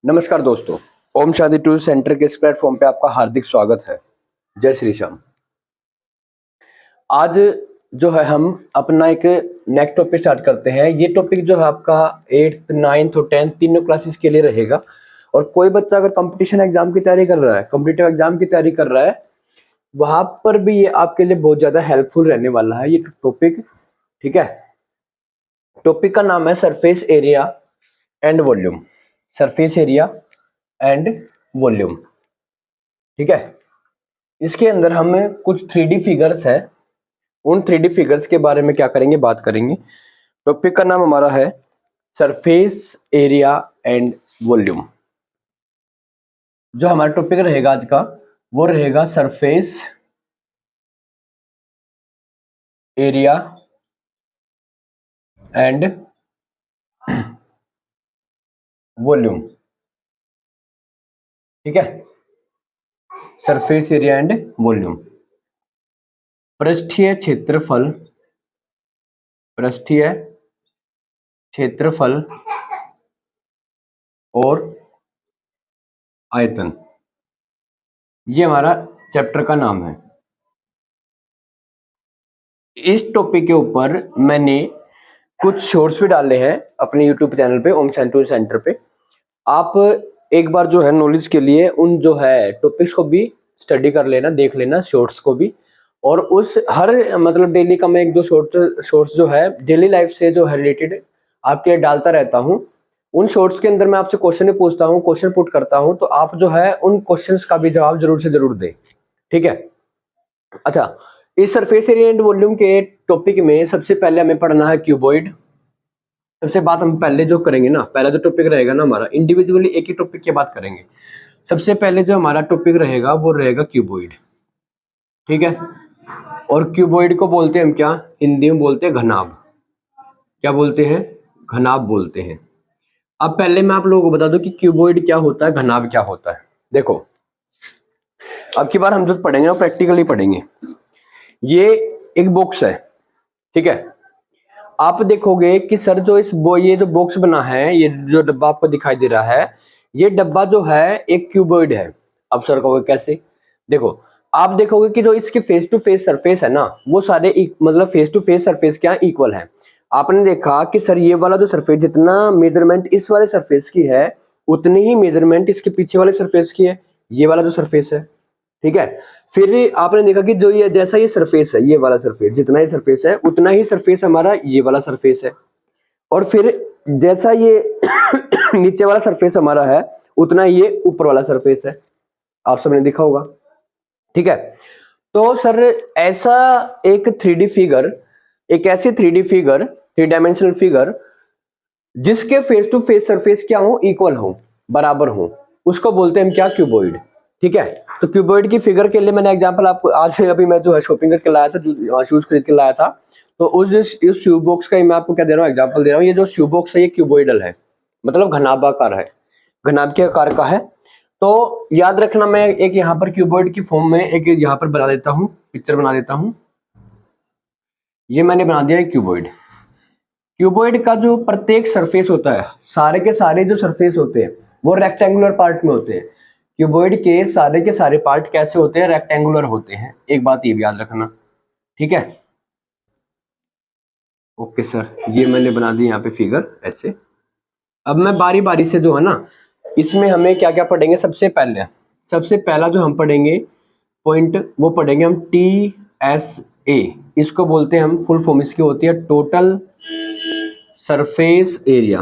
नमस्कार दोस्तों, Om Shanti tour centre के इस प्लेटफॉर्म पे आपका हार्दिक स्वागत है। जय श्री श्याम। आज जो है हम अपना एक नेक्स्ट टॉपिक स्टार्ट करते हैं। ये टॉपिक जो है आपका 8th 9th और 10th तीनों क्लासेस के लिए रहेगा। और कोई बच्चा अगर कंपटीशन एग्जाम की तैयारी कर रहा है, कॉम्पिटिटिव एग्जाम की तैयारी कर रहा है, वहां पर भी ये आपके लिए बहुत ज्यादा हेल्पफुल रहने वाला है ये टॉपिक। ठीक है, टॉपिक का नाम है surface area and volume. Surface area and volume. ठीक है, इसके अंदर हम कुछ 3D फिगर्स है, उन 3D फिगर्स के बारे में क्या करेंगे, बात करेंगे। टॉपिक का नाम हमारा है सरफेस एरिया एंड वॉल्यूम। जो हमारा टॉपिक रहेगा आज का वो रहेगा सरफेस एरिया एंड वॉल्यूम। ठीक है, सरफेस एरिया एंड वॉल्यूम। पृष्ठीय क्षेत्रफल, पृष्ठीय क्षेत्रफल और आयतन, ये हमारा चैप्टर का नाम है। इस टॉपिक के ऊपर मैंने कुछ शॉर्ट्स भी डाले हैं अपने यूट्यूब चैनल पे, ओम शांति सेंटर पे। आप एक बार जो है नॉलेज के लिए उन जो है टॉपिक्स को भी स्टडी कर लेना, देख लेना शॉर्ट्स को भी। और उस हर मतलब डेली का मैं एक दो शॉर्ट्स जो है डेली लाइफ से जो है रिलेटेड आपके लिए डालता रहता हूँ। उन शॉर्ट्स के अंदर मैं आपसे क्वेश्चन ही पूछता हूँ, क्वेश्चन पुट करता हूँ, तो आप जो है उन क्वेश्चंस का भी जवाब जरूर से जरूर दें। ठीक है, अच्छा, इस सरफेस एरिया एंड वॉल्यूम के टॉपिक में सबसे पहले हमें पढ़ना है क्यूबॉइड। सबसे बात हम पहले जो करेंगे ना, पहला जो टॉपिक रहेगा ना हमारा, इंडिविजुअली एक ही टॉपिक की बात करेंगे। सबसे पहले जो हमारा टॉपिक रहेगा वो रहेगा क्यूबॉइड। ठीक है, और क्यूबॉइड को बोलते हैं हम क्या, हिंदी में बोलते हैं घनाभ। क्या बोलते हैं, घनाभ बोलते हैं। अब पहले मैं आप लोगों को बता दूं कि क्यूबॉइड क्या होता है, घनाभ क्या होता है। देखो, अब की बार हम जो पढ़ेंगे ना प्रैक्टिकली पढ़ेंगे। ये एक बॉक्स है, ठीक है। आप देखोगे कि सर जो ये जो बॉक्स बना है, ये जो डब्बा आपको दिखाई दे रहा है, ये डब्बा जो है एक क्यूबॉइड है। अब सर कहोगे कैसे, देखो आप देखोगे कि जो इसके फेस टू फेस सरफेस है ना, वो सारे मतलब फेस टू फेस सरफेस क्या इक्वल है। आपने देखा कि सर ये वाला जो सरफेस, जितना मेजरमेंट इस वाले सरफेस की है उतनी ही मेजरमेंट इसके पीछे वाले सरफेस की है, ये वाला जो सरफेस है। ठीक है, फिर आपने देखा कि जो ये जैसा ये सरफेस है, ये वाला सरफेस, जितना ही सरफेस है उतना ही सरफेस हमारा ये वाला सरफेस है। और फिर जैसा ये नीचे वाला सरफेस हमारा है उतना ये ऊपर वाला सरफेस है। आप सबने देखा होगा। ठीक है, तो सर ऐसा एक 3D फिगर, एक ऐसी 3D फिगर, 3 डायमेंशनल फिगर जिसके फेस टू फेस सरफेस क्या हो, इक्वल हो, बराबर हो, उसको बोलते हैं हम क्या, क्यूबॉइड। ठीक है, तो क्यूबॉइड की फिगर के लिए मैंने एग्जांपल आपको आज अभी मैं जो है शॉपिंग करके लाया था, शूज खरीद के लाया था, तो उस शू बॉक्स का ही मैं आपको क्या दे रहा हूँ, एग्जांपल दे रहा हूँ। ये जो शू बॉक्स है ये क्यूबॉइडल है, मतलब घनाभाकार है, घनाभ के आकार का है। तो याद रखना, मैं एक यहाँ पर क्यूबॉइड की फॉर्म में एक यहाँ पर बना देता हूँ, पिक्चर बना देता हूँ। ये मैंने बना दिया है क्यूबॉइड। क्यूबॉइड का जो प्रत्येक सरफेस होता है, सारे के सारे जो सरफेस होते हैं वो रेक्टेंगुलर पार्ट में होते हैं। क्यूबॉइड के सारे पार्ट कैसे होते हैं, रेक्टेंगुलर होते हैं। एक बात ये भी याद रखना, ठीक है। ओके सर, ये मैंने बना दी यहाँ पे फिगर ऐसे। अब मैं बारी बारी से जो है ना, इसमें हमें क्या क्या पढ़ेंगे। सबसे पहला जो हम पढ़ेंगे पॉइंट, वो पढ़ेंगे हम TSA। इसको बोलते हैं हम, फुल फॉर्म इसकी होती है total surface area,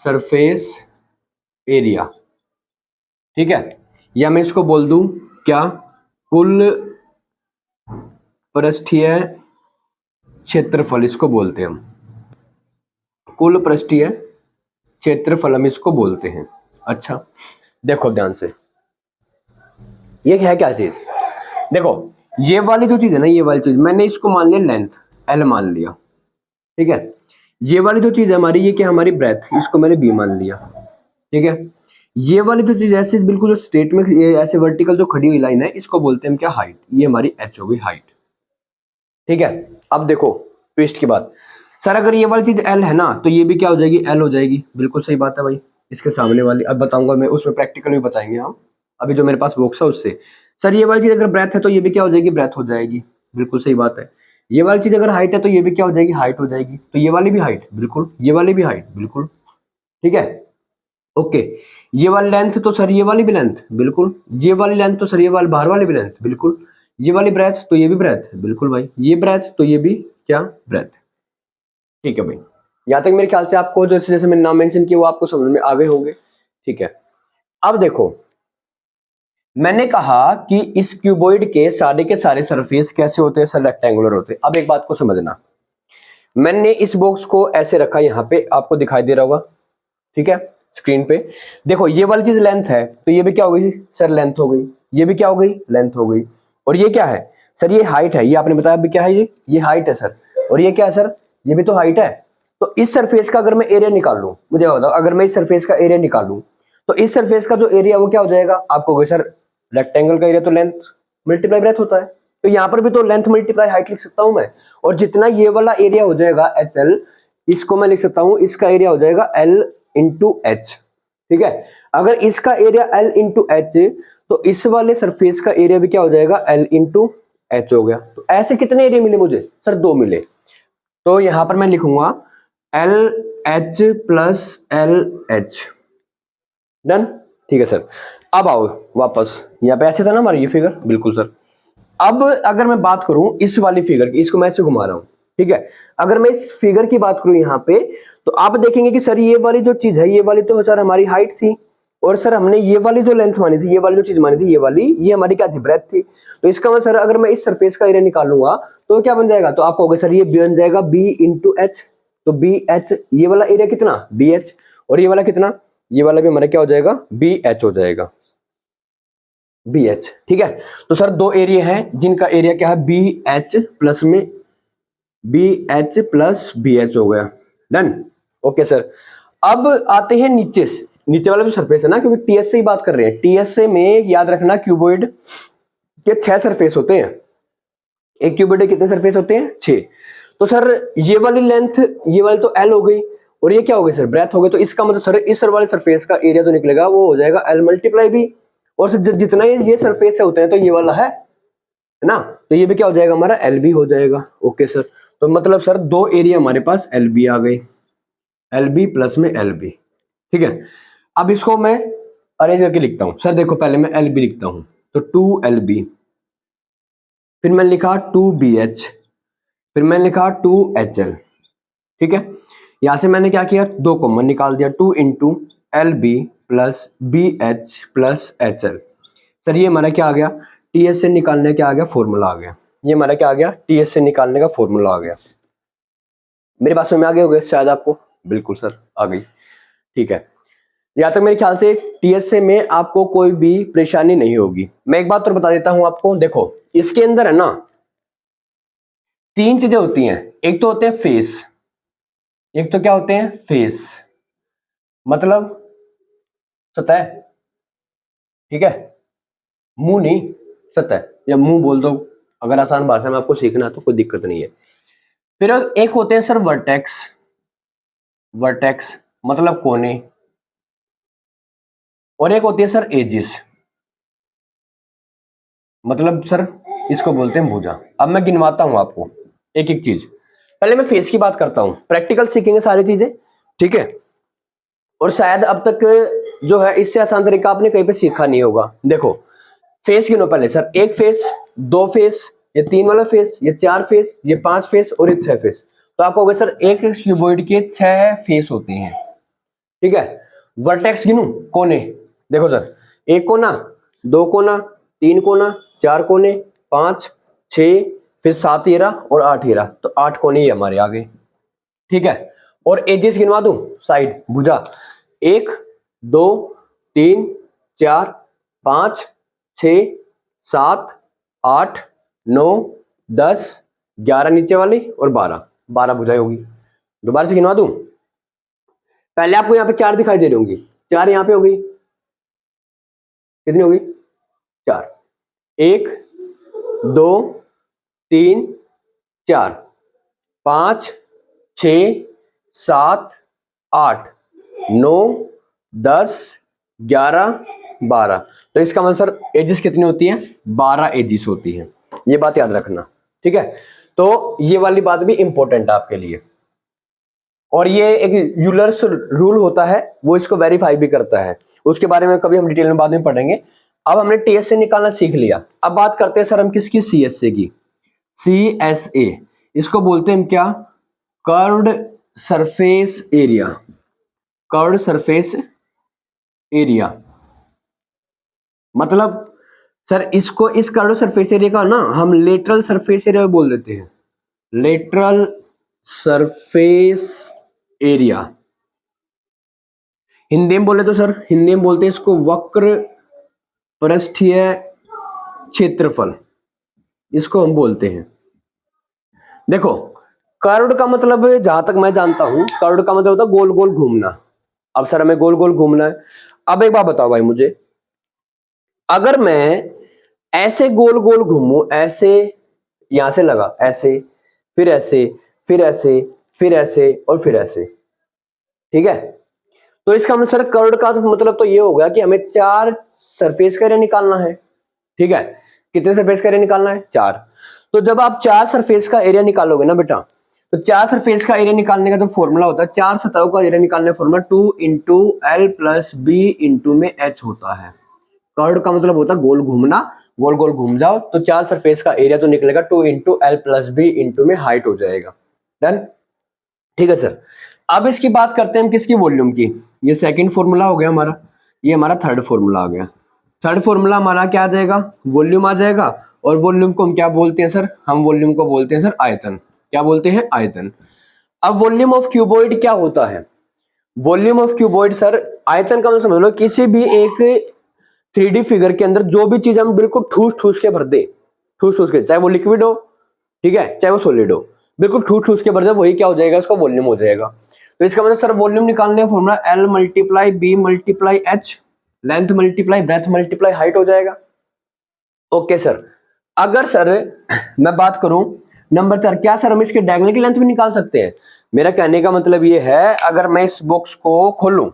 surface area. ठीक है, या मैं इसको बोल दूं क्या, कुल पृष्ठीय क्षेत्रफल, इसको बोलते हैं हम कुल पृष्ठीय क्षेत्रफल, हम इसको बोलते हैं। अच्छा देखो ध्यान से, ये है क्या चीज, देखो ये वाली जो चीज है ना, ये वाली चीज मैंने इसको मान लिया लेंथ L मान लिया। ठीक है, ये वाली जो चीज है हमारी, ये क्या हमारी ब्रेथ, इसको मैंने B मान लिया। ठीक है, ये वाली जो चीज ऐसे बिल्कुल जो स्ट्रेट में ये ऐसे वर्टिकल जो खड़ी हुई लाइन है, इसको बोलते हैं हम क्या, हाइट। ये हमारी H हो गई, हाइट। ठीक है, अब देखो ट्विस्ट की बात, सर अगर ये वाली चीज L है ना, तो ये भी क्या हो जाएगी, L हो जाएगी। बिल्कुल सही बात है भाई, इसके सामने वाली, अब बताऊंगा मैं, उसमें प्रैक्टिकल भी बताएंगे हम। अभी जो मेरे पास बॉक्स है उससे, सर ये वाली चीज अगर ब्रेथ है तो ये भी क्या हो जाएगी, ब्रेथ हो जाएगी, बिल्कुल सही बात है। ये वाली चीज अगर हाइट है तो ये भी क्या हो जाएगी, हाइट हो जाएगी। तो ये वाली भी हाइट, बिल्कुल, ये वाली भी हाइट, बिल्कुल, ठीक है, ओके। ये वाली लेंथ तो सर ये वाली भी लेंथ, बिल्कुल। ये वाली लेंथ तो सर ये वाली बाहर वाली भी लेंथ, बिल्कुल। ये वाली ब्रेथ तो ये भी ब्रेथ, बिल्कुल भाई। ये ब्रेथ तो ये भी क्या, ब्रेथ, ठीक है भाई। यहाँ तक मेरे ख्याल से आपको जैसे जैसे मैंने नाम मेंशन किया वो आपको समझ में आ गए होंगे, ठीक है। अब देखो, मैंने कहा कि इस क्यूबॉइड के सारे सरफेस कैसे होते हैं, सर रेक्टेंगुलर होते हैं। अब एक बात को समझना, मैंने इस बॉक्स को ऐसे रखा, यहाँ पे आपको दिखाई दे रहा होगा, ठीक है, स्क्रीन पे। देखो ये वाली चीज लेंथ है तो ये भी क्या हो गई सर, लेंथ हो गई। ये भी क्या हो गई, लेंथ हो गई। और ये क्या है सर, ये हाइट है। ये आपने बताया अभी क्या है, ये हाइट है सर। और ये क्या है सर, ये भी तो हाइट है। तो इस सरफेस का अगर मैं एरिया निकाल लूं, मुझे बताओ, अगर मैं इस सरफेस का एरिया निकालूं तो इस सरफेस का जो एरिया वो क्या हो जाएगा, आपको सर रेक्टेंगल का एरिया तो लेंथ मल्टीप्लाई ब्रेथ होता है, तो यहाँ पर भी तो लेंथ मल्टीप्लाई हाइट लिख सकता हूं मैं। और जितना ये वाला एरिया हो जाएगा एच एल, इसको मैं लिख सकता हूं, इसका एरिया हो जाएगा एल इंटू एच, ठीक है। अगर इसका एरिया एल इंटू एच, तो इस वाले सरफेस का एरिया भी क्या हो जाएगा, एल इंटू एच हो गया। तो ऐसे कितने एरिया मिले मुझे सर, दो मिले। तो यहां पर मैं लिखूंगा L H plus L H, done, ठीक है सर। अब आओ वापस, यहाँ पे ऐसे था ना हमारा ये फिगर, बिल्कुल सर। अब अगर मैं बात करूं इस वाली फिगर की, इसको मैं ऐसे घुमा रहा हूं, ठीक है। अगर मैं इस फिगर की बात करूं यहाँ पे, तो आप देखेंगे कि सर ये वाली जो चीज है, ये वाली तो सर हमारी हाइट थी, और सर हमने ये वाली जो लेंथ मानी थी, ये वाली जो चीज मानी थी, ये वाली, ये हमारी क्या थी, ब्रेथ थी। तो इसका मतलब सर अगर मैं इस सरफेस का एरिया निकालूंगा तो क्या बन जाएगा, तो आप कहोगे सर ये बन जाएगा बी इंटू एच। तो बी एच, ये वाला एरिया कितना, बी एच, और ये वाला कितना, ये वाला भी हमारा क्या हो जाएगा, बी एच हो जाएगा, बी एच, ठीक है। तो सर दो एरिया हैं जिनका एरिया क्या है, बी एच प्लस में B H plus B H हो गया, डन, ओके सर। अब आते हैं नीचे से, नीचे वाला भी सरफेस है ना, क्योंकि टीएस से ही बात कर रहे हैं। टीएस से में याद रखना क्यूबॉइड के 6 सरफेस होते हैं। एक क्यूबॉइड के कितने सरफेस होते हैं, 6। तो सर ये वाली लेंथ, ये वाली तो एल हो गई, और ये क्या हो गई सर, ब्रेथ हो गई। तो इसका मतलब सर इस वाले सरफेस का एरिया जो निकलेगा वो हो जाएगा एल मल्टीप्लाई बी। और सर जितना ये सरफेस होते हैं तो ये वाला है ना, तो ये भी क्या हो जाएगा हमारा, एल बी हो जाएगा, ओके सर। तो मतलब सर दो एरिया हमारे पास एल बी आ गई, एल बी प्लस में एल बी, ठीक है। अब इसको मैं अरेंज करके लिखता हूं सर, देखो पहले मैं एल बी लिखता हूं, तो 2 LB, फिर मैंने लिखा 2BH, फिर मैंने लिखा 2HL, ठीक है। यहां से मैंने क्या किया, दो कॉमन निकाल दिया, 2 into LB plus BH plus HL। Sir ये हमारा क्या आ गया, TS से निकालने क्या आ गया, फॉर्मूला आ गया। ये हमारा क्या आ गया, TS से निकालने का फॉर्मूला आ गया। मेरी बात समझ में आ गए होंगे शायद आपको, बिल्कुल सर आ गई, ठीक है। यहाँ तक मेरे ख्याल से टीएसए में आपको कोई भी परेशानी नहीं होगी। मैं एक बात और बता देता हूं आपको, देखो इसके अंदर है ना 3 चीजें होती हैं। एक तो होते हैं फेस, एक तो क्या होते हैं फेस, मतलब सतह, ठीक है, मुंह नहीं, सतह, या मुंह बोल दो, अगर आसान भाषा में आपको सीखना तो कोई दिक्कत नहीं है। फिर एक होते हैं सर वर्टेक्स, वर्टेक्स मतलब कोने, और एक होती है सर एजिस, मतलब सर इसको बोलते हैं भुजा। अब मैं गिनवाता हूं आपको एक एक चीज। पहले मैं फेस की बात करता हूं, प्रैक्टिकल सीखेंगे सारी चीजें, ठीक है। और शायद अब तक जो है इससे आसान तरीका आपने कहीं पे सीखा नहीं होगा। देखो फेस गिनो पहले सर, एक फेस, दो फेस, ये 3 वाला फेस, ये 4 फेस, ये 5 फेस और ये 6 फेस। तो आपको होगा सर एक क्यूबॉइड के 6 फेस होते हैं, ठीक है। वर्टेक्स गिनू, कोने, देखो सर, एक कोना, दो कोना, तीन कोना, 4 कोने, 5, 6, फिर 7 येरा और 8 येरा, तो 8 कोने ही हमारे आगे, ठीक है। और एजेस गिनवा दूं, साइड, भुजा, 1, 2, 3, 4, 5, 6, 7, 8, 9, 10, 11 नीचे वाली और 12 भुजाएं होगी। दोबारा से गिनवा दूं, पहले आपको यहाँ पे 4 दिखाई दे रही होंगी, 4 यहाँ पे हो गई, कितनी होगी, 4, 1, 2, 3, 4, 5, 6, 7, 8, 9, 10, 11, 12। तो इसका मतलब सर एजिस कितनी होती है? 12 एजिस होती है। ये बात याद रखना, ठीक है। तो ये वाली बात भी इंपॉर्टेंट है आपके लिए। और ये एक यूलर्स रूल होता है, वो इसको वेरीफाई भी करता है। उसके बारे में कभी हम डिटेल में बाद में पढ़ेंगे। अब हमने टीएसए निकालना सीख लिया। अब बात करते हैं सर हम किसकी? सीएसए की। सीएसए इसको बोलते हैं हम क्या? Curved surface area. Curved surface area मतलब सर इसको, इस कर्व्ड सरफेस एरिया का ना हम लेटरल सरफेस एरिया बोल देते हैं। लेटरल सरफेस एरिया हिंदी में बोले तो सर, हिंदी में बोलते हैं इसको वक्र पृष्ठीय क्षेत्रफल, इसको हम बोलते हैं। देखो कर्व्ड का मतलब, जहां तक मैं जानता हूं, कर्व्ड का मतलब होता है गोल गोल घूमना। अब सर हमें गोल गोल घूमना है। अब एक बात बताओ भाई मुझे, अगर मैं ऐसे गोल गोल घूमूं, ऐसे यहां से लगा, ऐसे, फिर ऐसे, फिर ऐसे, फिर ऐसे और फिर ऐसे, ठीक है, तो इसका मतलब सर कर्व्ड का मतलब तो ये हो गया कि हमें 4 सरफेस का एरिया निकालना है, ठीक है। कितने सरफेस का एरिया निकालना है? 4। तो जब आप 4 सरफेस का एरिया निकालोगे ना बेटा, तो 4 सरफेस का एरिया निकालने का जो फॉर्मूला होता है, 4 सतहों का एरिया निकालने का formula 2 into L plus B into में एच होता है। कर्व्ड का मतलब होता है गोल घूमना, गोल गोल घूम जाओ तो 4 सरफेस का एरिया तो निकलेगा 2 into L plus B into में हाइट हो जाएगा। डन, ठीक है सर। अब इसकी बात करते हैं हम किसकी? वॉल्यूम की। ये सेकंड फॉर्मूला हो गया हमारा, ये हमारा थर्ड फॉर्मूला आ गया। थर्ड फॉर्मूला हमारा क्या आ जाएगा? वॉल्यूम आ जाएगा। और वॉल्यूम को हम क्या बोलते हैं सर? हम वॉल्यूम को बोलते हैं सर आयतन। क्या बोलते हैं? आयतन। अब वॉल्यूम ऑफ क्यूबॉइड क्या होता है? वॉल्यूम ऑफ क्यूबॉइड सर, आयतन का मतलब समझ लो किसी भी एक 3D फिगर के अंदर जो भी चीज हम बिल्कुल ठूस ठूस के भर दे, ठूस ठूस के, चाहे वो लिक्विड हो, ठीक है, चाहे वो सॉलिड हो, बिल्कुल ठूस ठूस के भर दे, वही क्या हो जाएगा? उसका वॉल्यूम हो जाएगा। तो इसका मतलब सर वॉल्यूम निकालने का formula L multiply B multiply H, length multiply breath multiply height हो जाएगा। Okay sir. अगर सर मैं बात करूं नंबर 4, क्या सर हम इसके डायगोनल की लेंथ भी निकाल सकते हैं? मेरा कहने का मतलब ये है, अगर मैं इस बॉक्स को खोल दूं,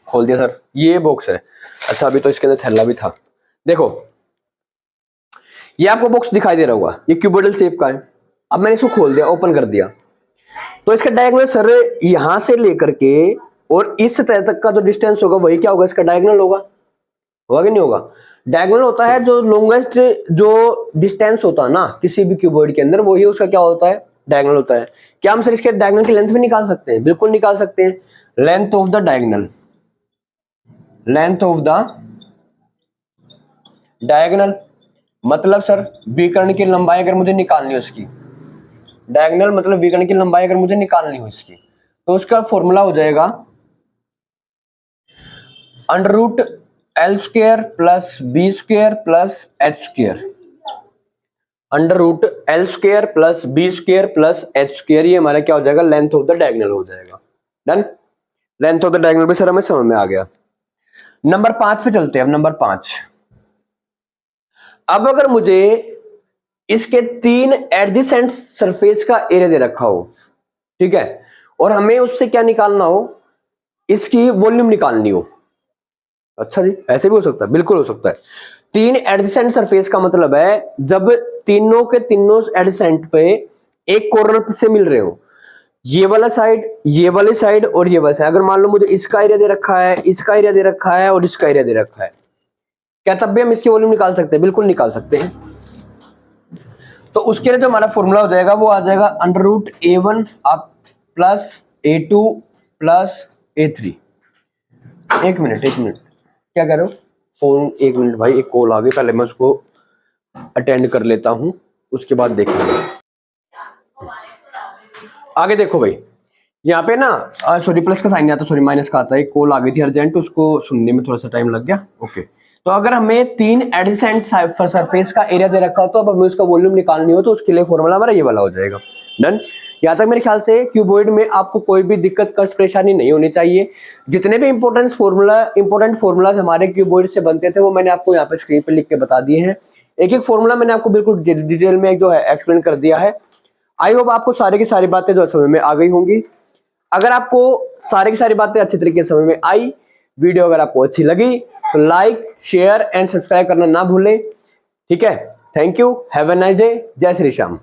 खोल दिया सर, ये बॉक्स है। अच्छा अभी तो इसके अंदर थैला भी था। देखो ये आपको बॉक्स दिखाई दे रहा होगा, ये क्यूबॉइडल शेप का है। अब मैंने इसको खोल दिया, ओपन कर दिया, तो इसका डायगोनल सर यहां से लेकर के और इस सतह तक का जो डिस्टेंस होगा वही क्या होगा? इसका डायगोनल होगा कि नहीं होगा? डायगोनल होता है जो लॉन्गेस्ट जो डिस्टेंस होता है ना किसी भी क्यूबॉइड के अंदर, वही उसका क्या होता है? डायगोनल होता है। क्या हम सर इसके डायगोनल की लेंथ भी निकाल सकते हैं? बिल्कुल निकाल सकते हैं। Length of the diagonal, length of the diagonal मतलब सर विकर्ण की लंबाई अगर मुझे निकालनी हो इसकी, डायगोनल मतलब विकर्ण की लंबाई अगर मुझे निकालनी हो इसकी, तो उसका फॉर्मूला हो जाएगा under root L square plus B square plus H square. Under root L square plus B square plus H square, ये हमारा क्या हो जाएगा? लेंथ ऑफ द डायगोनल हो जाएगा। Done, length of the diagonal भी सर हमें समझ में आ गया। नंबर 5 पे चलते हैं। अब नंबर 5, अब अगर मुझे इसके 3 एडजेसेंट सरफेस का एरिया दे रखा हो, ठीक है, और हमें उससे क्या निकालना हो? इसकी वॉल्यूम निकालनी हो। अच्छा जी, ऐसे भी हो सकता है, बिल्कुल हो सकता है। 3 एडजेसेंट सरफेस का मतलब है जब तीनों के तीनों एडजेसेंट पे एक कॉर्नर से मिल रहे हो, ये वाला साइड, ये वाली साइड और ये वाला साइड। अगर मान लो मुझे इसका एरिया दे रखा है, इसका एरिया दे रखा है और इसका एरिया दे रखा है, क्या तब भी हम इसकी वॉल्यूम निकाल सकते हैं? बिल्कुल निकाल सकते हैं। तो उसके लिए जो हमारा फॉर्मूला हो जाएगा वो आ जाएगा under root A1 up plus A2 plus A3। एक मिनट क्या कह रहे हो? फोन, एक मिनट भाई, एक कॉल आ गई, पहले मैं उसको अटेंड कर लेता हूं, उसके बाद देखेंगे आगे। देखो भाई यहाँ पे ना सॉरी प्लस का साइन नहीं आता, सॉरी माइनस का आता है। एक कॉल आ गई थी अर्जेंट, उसको सुनने में थोड़ा सा टाइम लग गया। ओके, तो अगर हमें 3 एडजेसेंट सरफेस का एरिया दे रखा हो तो अब हमें उसका वॉल्यूम निकालनी हो, तो उसके लिए फॉर्मूला हमारा ये वाला हो जाएगा। डन, यहाँ तक मेरे ख्याल से क्यूबॉइड में आपको कोई भी दिक्कत कष्ट परेशानी नहीं होनी चाहिए। जितने भी इंपोर्टेंट फॉर्मूलाज हमारे क्यूबॉइड से बनते थे वो मैंने आपको यहाँ पे स्क्रीन पे लिख के बता दिए हैं। एक एक फॉर्मूला मैंने आपको बिल्कुल डिटेल में जो है एक्सप्लेन कर दिया है। आई होप आपको सारी की सारी बातें जो समझ में आ गई होंगी। अगर आपको सारी की सारी बातें अच्छी तरीके से समझ में आई, वीडियो अगर आपको अच्छी लगी तो लाइक, शेयर एंड सब्सक्राइब करना ना भूलें। ठीक है, thank you, have a nice day, जय श्री श्याम।